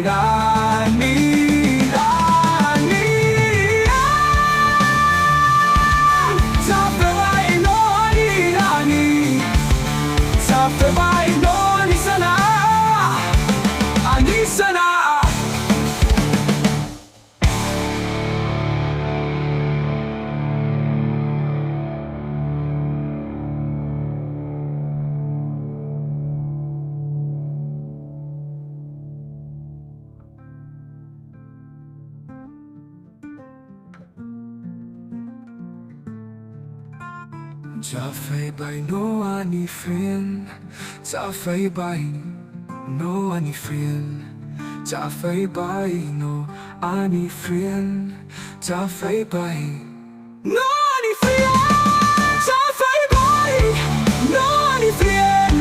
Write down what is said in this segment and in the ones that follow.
Ani Tapebai no ani Tapebai no ani sana Ani sana Tapebai no ani friend Tapebai no ani friend Tapebai no ani friend Tapebai no ani friend Tapebai no ani friend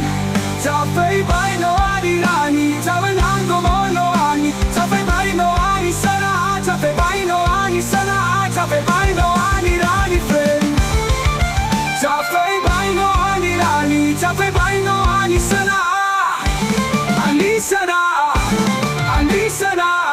Tapebai no ani ani Tawanan ko mo no ani Tapebai no ani sana Tapebai no ani sana Tapebai no ani ani friend Tapebai no ani ani Tapebai no ani sana Ani sana Ani sana